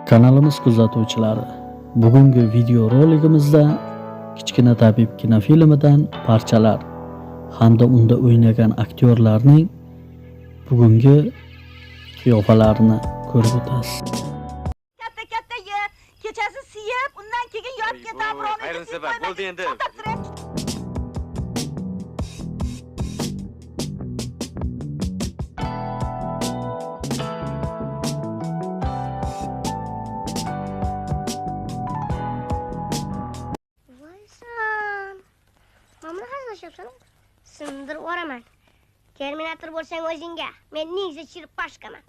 Kanalimiz kuzatuvchilari, bugungi videoroligimizda Kichkina tabib kinofilmidan parchalar hamda unda o'ynagan aktyorlarning bugungi qiyofalarini ko'rib o'tasiz. Katta ye, kechasi siyib, undan keyin yotib ketadi, birovni Ayrim sabab bo'ldi endi. Mamla hazırlaşıpsan, sındırıp oraman. Terminator bo'lsang o'zingga, men ningza chirib pashkaman.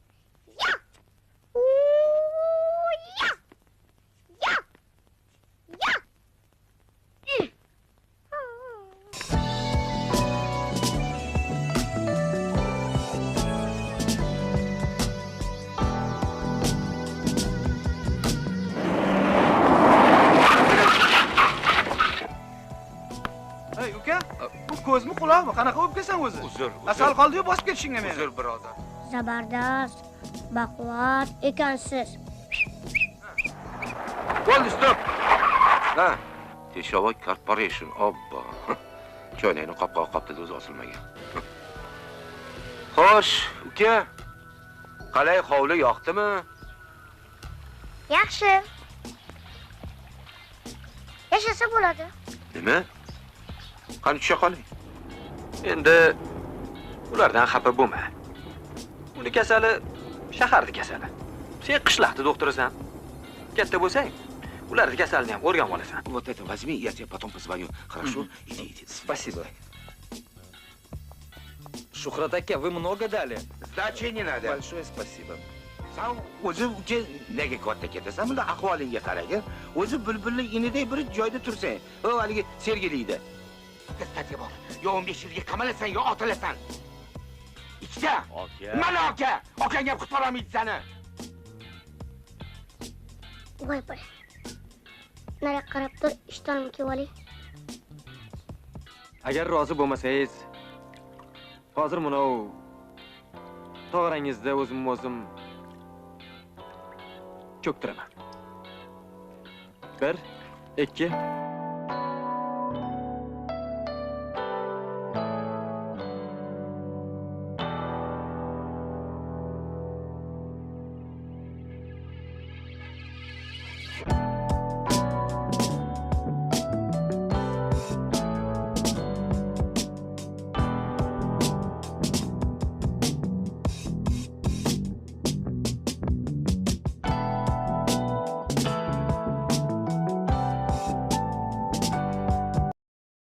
Ya! Ya! Ya! Ya! Hey uka, bu ko'zmi quloqmi? Qanaqa bo'lib kelsan o'zi? Uzr. Asal qoldi-yu bosib ketishingga meni. Uzr birodar. Zabardast, baquvvat ekansiz. Bo'ldi, stop. Ha. Teshovoy Corporation, obbo. Choynakni qopqoq qopdi o'zi osilmagan. Xo'sh, uka. Qalay hovli yoqdimi? Yaxshi. Yashasa bo'ladi. Nima? Qani tusha qoling. Endi ulardan xafa bo'lma. Uni kasali shaharda kasali. Sen qishloqda doktorisan. Katta bo'lsang, ularning kasalini ham o'rganib olasan. Вот это возьми, я тебе потом позвоню. Хорошо? Иди. Спасибо. Шухрат ака, вы много дали? Сдачи не надо. Большое спасибо. Sen o'zi uka nega katta ketasan? Bunda ahvolingga qaragin. O'zi bulbulli iniday bir joyda tursang. O haligi sergeliydi. Qisqatga bor. Yo 15 yilga qamalasan, yo otilasan. Ikkita. Aka. Mana aka. Akangga ham qutqara olmaydi seni. Voy boy. Nari qarab tur, ishtonimni kiyib olay. Agar rozi bo'lmasangiz, hozir munov tog'rangizda o'zim cho'ktiraman. 1, 2